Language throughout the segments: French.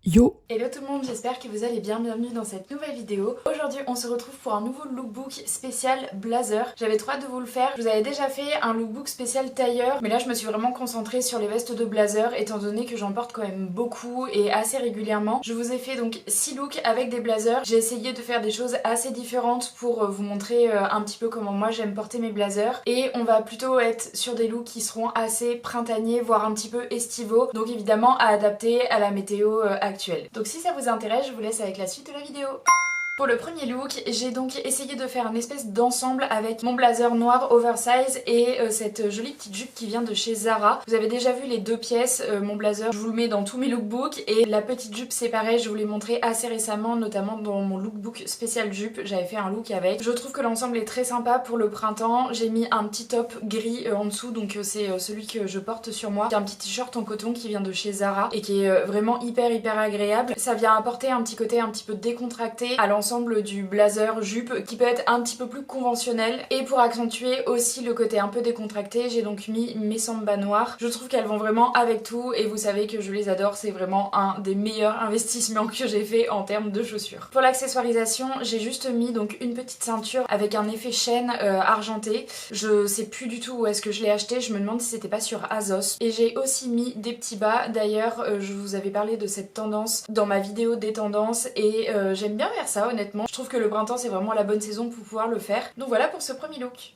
Yo! Hello tout le monde, j'espère que vous allez bien, bienvenue dans cette nouvelle vidéo. Aujourd'hui on se retrouve pour un nouveau lookbook spécial blazer. J'avais trop hâte de vous le faire. Je vous avais déjà fait un lookbook spécial tailleur, mais là je me suis vraiment concentrée sur les vestes de blazer étant donné que j'en porte quand même beaucoup et assez régulièrement. Je vous ai fait donc 6 looks avec des blazers. J'ai essayé de faire des choses assez différentes pour vous montrer un petit peu comment moi j'aime porter mes blazers. Et on va plutôt être sur des looks qui seront assez printaniers, voire un petit peu estivaux, donc évidemment à adapter à la météo actuelle. Donc si ça vous intéresse, je vous laisse avec la suite de la vidéo. Pour le premier look, j'ai donc essayé de faire une espèce d'ensemble avec mon blazer noir oversize et cette jolie petite jupe qui vient de chez Zara. Vous avez déjà vu les deux pièces, mon blazer, je vous le mets dans tous mes lookbooks, et la petite jupe c'est pareil, je vous l'ai montré assez récemment, notamment dans mon lookbook spécial jupe, j'avais fait un look avec. Je trouve que l'ensemble est très sympa pour le printemps. J'ai mis un petit top gris en dessous, donc c'est celui que je porte sur moi. C'est un petit t-shirt en coton qui vient de chez Zara et qui est vraiment hyper agréable. Ça vient apporter un petit côté un petit peu décontracté à l'ensemble du blazer jupe qui peut être un petit peu plus conventionnel, et pour accentuer aussi le côté un peu décontracté, j'ai donc mis mes samba noirs. Je trouve qu'elles vont vraiment avec tout et vous savez que je les adore, c'est vraiment un des meilleurs investissements que j'ai fait en termes de chaussures. Pour l'accessoirisation, j'ai juste mis donc une petite ceinture avec un effet chaîne argenté. Je sais plus du tout où est-ce que je l'ai acheté, je me demande si c'était pas sur Azos. Et j'ai aussi mis des petits bas. D'ailleurs je vous avais parlé de cette tendance dans ma vidéo des tendances et j'aime bien faire ça honnêtement. Je trouve que le printemps c'est vraiment la bonne saison pour pouvoir le faire. Donc voilà pour ce premier look.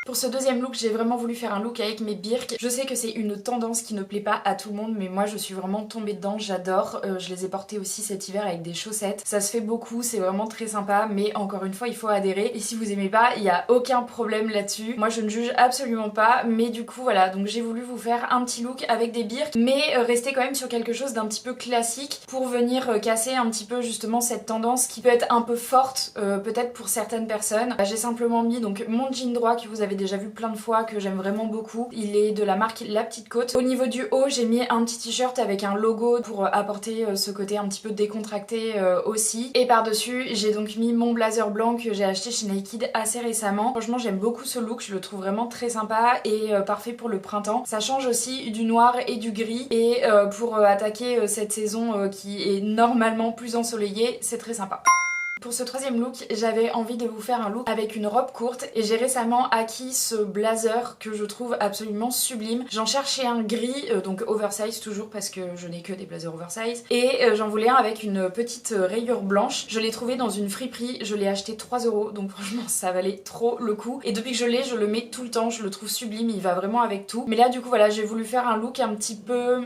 Pour ce deuxième look, j'ai vraiment voulu faire un look avec mes birks. Je sais que c'est une tendance qui ne plaît pas à tout le monde, mais moi je suis vraiment tombée dedans, j'adore. Je les ai portées aussi cet hiver avec des chaussettes. Ça se fait beaucoup, c'est vraiment très sympa, mais encore une fois il faut adhérer. Et si vous aimez pas, il n'y a aucun problème là-dessus. Moi je ne juge absolument pas, mais du coup voilà, donc j'ai voulu vous faire un petit look avec des birks, mais rester quand même sur quelque chose d'un petit peu classique pour venir casser un petit peu justement cette tendance qui peut être un peu forte, peut-être pour certaines personnes. J'ai simplement mis donc mon jean droit que vous avez déjà vu plein de fois, que j'aime vraiment beaucoup. Il est de la marque La Petite Côte. Au niveau du haut, j'ai mis un petit t-shirt avec un logo pour apporter ce côté un petit peu décontracté aussi. Et par-dessus, j'ai donc mis mon blazer blanc que j'ai acheté chez Naked assez récemment. Franchement, j'aime beaucoup ce look, je le trouve vraiment très sympa et parfait pour le printemps. Ça change aussi du noir et du gris, et pour attaquer cette saison qui est normalement plus ensoleillée, c'est très sympa. Pour ce troisième look, j'avais envie de vous faire un look avec une robe courte et j'ai récemment acquis ce blazer que je trouve absolument sublime. J'en cherchais un gris, donc oversize toujours parce que je n'ai que des blazers oversize, et j'en voulais un avec une petite rayure blanche. Je l'ai trouvé dans une friperie, je l'ai acheté 3 €, donc franchement ça valait trop le coup. Et depuis que je l'ai, je le mets tout le temps, je le trouve sublime, il va vraiment avec tout. Mais là du coup voilà, j'ai voulu faire un look un petit peu...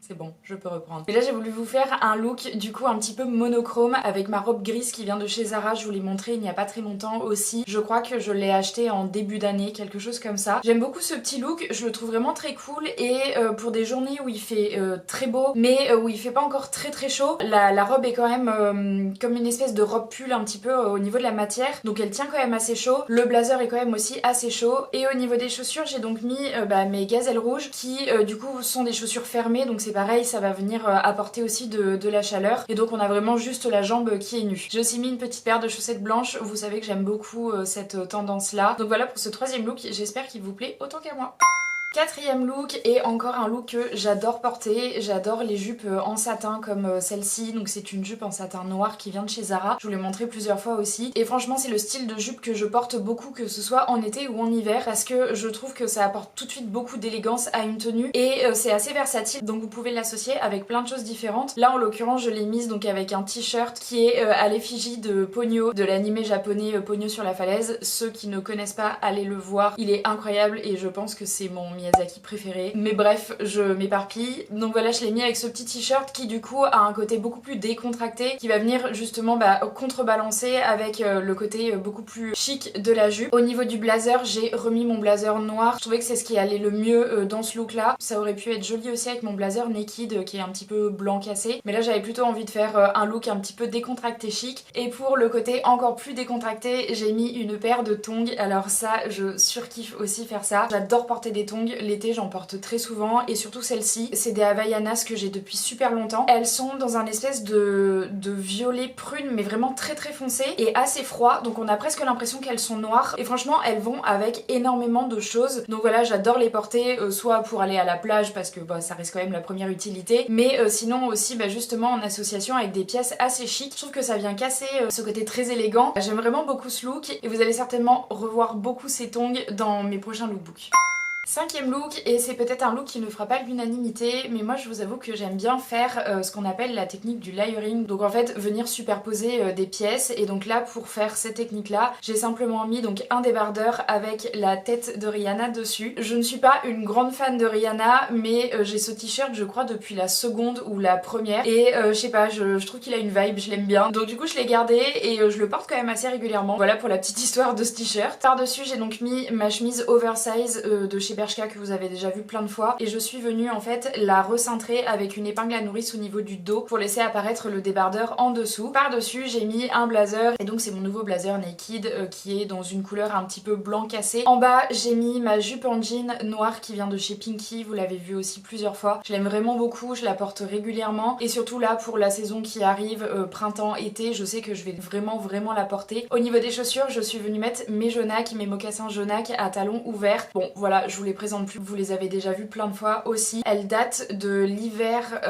C'est bon, je peux reprendre. Et là j'ai voulu vous faire un look du coup un petit peu monochrome avec ma robe grise qui vient de chez Zara. Je vous l'ai montré il n'y a pas très longtemps aussi. Je crois que je l'ai acheté en début d'année, quelque chose comme ça. J'aime beaucoup ce petit look, je le trouve vraiment très cool, et pour des journées où il fait très beau mais où il fait pas encore très chaud, la robe est quand même comme une espèce de robe pull un petit peu au niveau de la matière, donc elle tient quand même assez chaud. Le blazer est quand même aussi assez chaud, et au niveau des chaussures j'ai donc mis mes gazelles rouges qui du coup sont des chaussures fermées, donc c'est pareil, ça va venir apporter aussi de la chaleur, et donc on a vraiment juste la jambe qui est nue. J'ai aussi mis une petite paire de chaussettes blanches, vous savez que j'aime beaucoup cette tendance là. Donc voilà pour ce troisième look, j'espère qu'il vous plaît autant qu'à moi. Quatrième look, et encore un look que j'adore porter, j'adore les jupes en satin comme celle-ci, donc c'est une jupe en satin noir qui vient de chez Zara, je vous l'ai montré plusieurs fois aussi, et franchement c'est le style de jupe que je porte beaucoup, que ce soit en été ou en hiver, parce que je trouve que ça apporte tout de suite beaucoup d'élégance à une tenue, et c'est assez versatile, donc vous pouvez l'associer avec plein de choses différentes. Là en l'occurrence je l'ai mise donc avec un t-shirt qui est à l'effigie de Ponyo, de l'anime japonais Ponyo sur la falaise. Ceux qui ne connaissent pas, allez le voir, il est incroyable et je pense que c'est mon Miyazaki préféré. Mais bref, je m'éparpille. Donc voilà, je l'ai mis avec ce petit t-shirt qui du coup a un côté beaucoup plus décontracté, qui va venir justement contrebalancer avec le côté beaucoup plus chic de la jupe. Au niveau du blazer, j'ai remis mon blazer noir. Je trouvais que c'est ce qui allait le mieux dans ce look là. Ça aurait pu être joli aussi avec mon blazer Naked qui est un petit peu blanc cassé. Mais là j'avais plutôt envie de faire un look un petit peu décontracté chic. Et pour le côté encore plus décontracté, j'ai mis une paire de tongs. Alors ça, je surkiffe aussi faire ça. J'adore porter des tongs. longues, l'été j'en porte très souvent et surtout celle-ci, c'est des Havaianas que j'ai depuis super longtemps. Elles sont dans un espèce de violet prune mais vraiment très très foncé et assez froid, donc on a presque l'impression qu'elles sont noires et franchement elles vont avec énormément de choses. Donc voilà, j'adore les porter soit pour aller à la plage parce que ça reste quand même la première utilité, mais sinon aussi justement en association avec des pièces assez chic. Je trouve que ça vient casser ce côté très élégant. J'aime vraiment beaucoup ce look et vous allez certainement revoir beaucoup ces tongs dans mes prochains lookbooks. Cinquième look, et c'est peut-être un look qui ne fera pas l'unanimité, mais moi je vous avoue que j'aime bien faire ce qu'on appelle la technique du layering. Donc en fait venir superposer des pièces, et donc là pour faire cette technique là, j'ai simplement mis donc un débardeur avec la tête de Rihanna dessus. Je ne suis pas une grande fan de Rihanna, mais j'ai ce t-shirt je crois depuis la seconde ou la première, et je sais pas, je trouve qu'il a une vibe, je l'aime bien. Donc du coup je l'ai gardé et je le porte quand même assez régulièrement. Voilà pour la petite histoire de ce t-shirt. Par dessus j'ai donc mis ma chemise oversize de chez Bershka que vous avez déjà vu plein de fois, et je suis venue en fait la recintrer avec une épingle à nourrice au niveau du dos pour laisser apparaître le débardeur en dessous. Par dessus j'ai mis un blazer, et donc c'est mon nouveau blazer naked qui est dans une couleur un petit peu blanc cassé. En bas j'ai mis ma jupe en jean noire qui vient de chez Pinky, vous l'avez vu aussi plusieurs fois. Je l'aime vraiment beaucoup, je la porte régulièrement et surtout là pour la saison qui arrive, printemps-été, je sais que je vais vraiment la porter. Au niveau des chaussures, je suis venue mettre mes Jonak, mes mocassins Jonak à talons ouverts. Bon voilà, je vous les présente plus, vous les avez déjà vus plein de fois aussi. Elles datent de l'hiver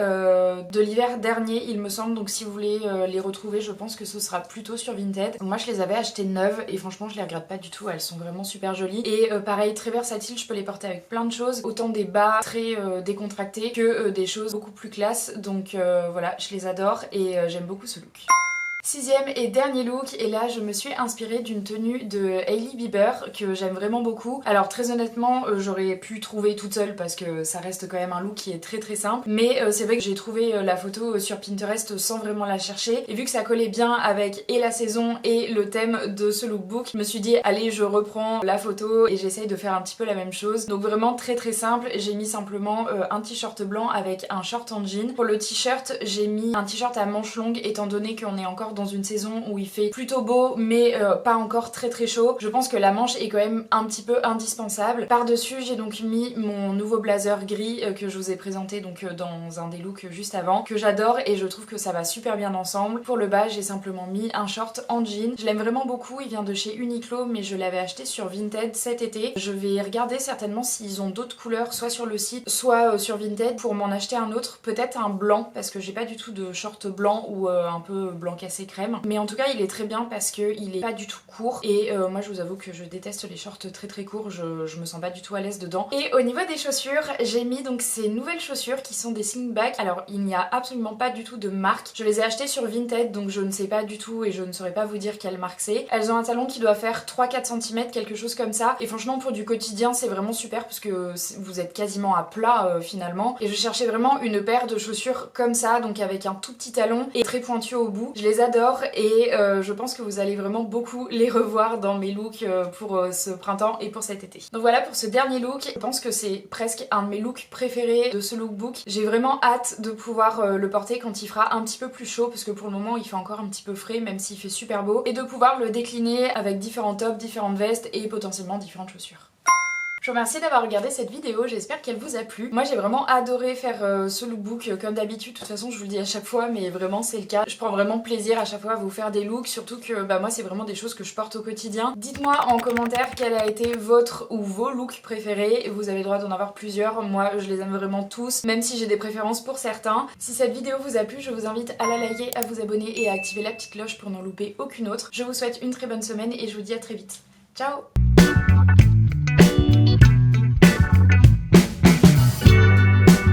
dernier il me semble, donc si vous voulez les retrouver je pense que ce sera plutôt sur Vinted. Donc moi je les avais achetées neuves et franchement je les regrette pas du tout, elles sont vraiment super jolies et pareil très versatile, je peux les porter avec plein de choses, autant des bas très décontractés que des choses beaucoup plus classe, donc voilà je les adore et j'aime beaucoup ce look. Sixième et dernier look, et là je me suis inspirée d'une tenue de Hailey Bieber que j'aime vraiment beaucoup. Alors très honnêtement j'aurais pu trouver toute seule parce que ça reste quand même un look qui est très simple, mais c'est vrai que j'ai trouvé la photo sur Pinterest sans vraiment la chercher, et vu que ça collait bien avec et la saison et le thème de ce lookbook, je me suis dit allez je reprends la photo et j'essaye de faire un petit peu la même chose. Donc vraiment très simple, j'ai mis simplement un t-shirt blanc avec un short en jean. Pour le t-shirt j'ai mis un t-shirt à manches longues étant donné qu'on est encore dans une saison où il fait plutôt beau mais pas encore très chaud. Je pense que la manche est quand même un petit peu indispensable. Par dessus j'ai donc mis mon nouveau blazer gris que je vous ai présenté donc dans un des looks juste avant, que j'adore et je trouve que ça va super bien ensemble. Pour le bas j'ai simplement mis un short en jean. Je l'aime vraiment beaucoup, il vient de chez Uniqlo mais je l'avais acheté sur Vinted cet été. Je vais regarder certainement s'ils ont d'autres couleurs soit sur le site soit sur Vinted pour m'en acheter un autre, peut-être un blanc parce que j'ai pas du tout de short blanc ou un peu blanc cassé crème, mais en tout cas il est très bien parce qu'il est pas du tout court et moi je vous avoue que je déteste les shorts très courts, je me sens pas du tout à l'aise dedans. Et au niveau des chaussures j'ai mis donc ces nouvelles chaussures qui sont des slingback. Alors il n'y a absolument pas du tout de marque, je les ai achetées sur Vinted donc je ne sais pas du tout et je ne saurais pas vous dire quelle marque c'est. Elles ont un talon qui doit faire 3-4 cm, quelque chose comme ça, et franchement pour du quotidien c'est vraiment super parce que vous êtes quasiment à plat finalement, et je cherchais vraiment une paire de chaussures comme ça, donc avec un tout petit talon et très pointu au bout. Je les adore et je pense que vous allez vraiment beaucoup les revoir dans mes looks pour ce printemps et pour cet été. Donc voilà pour ce dernier look, je pense que c'est presque un de mes looks préférés de ce lookbook. J'ai vraiment hâte de pouvoir le porter quand il fera un petit peu plus chaud parce que pour le moment il fait encore un petit peu frais même s'il fait super beau, et de pouvoir le décliner avec différents tops, différentes vestes et potentiellement différentes chaussures. Je vous remercie d'avoir regardé cette vidéo, j'espère qu'elle vous a plu. Moi j'ai vraiment adoré faire ce lookbook comme d'habitude, de toute façon je vous le dis à chaque fois mais vraiment c'est le cas. Je prends vraiment plaisir à chaque fois à vous faire des looks, surtout que moi c'est vraiment des choses que je porte au quotidien. Dites-moi en commentaire quel a été votre ou vos looks préférés, vous avez le droit d'en avoir plusieurs, moi je les aime vraiment tous, même si j'ai des préférences pour certains. Si cette vidéo vous a plu, je vous invite à la liker, à vous abonner et à activer la petite cloche pour n'en louper aucune autre. Je vous souhaite une très bonne semaine et je vous dis à très vite. Ciao!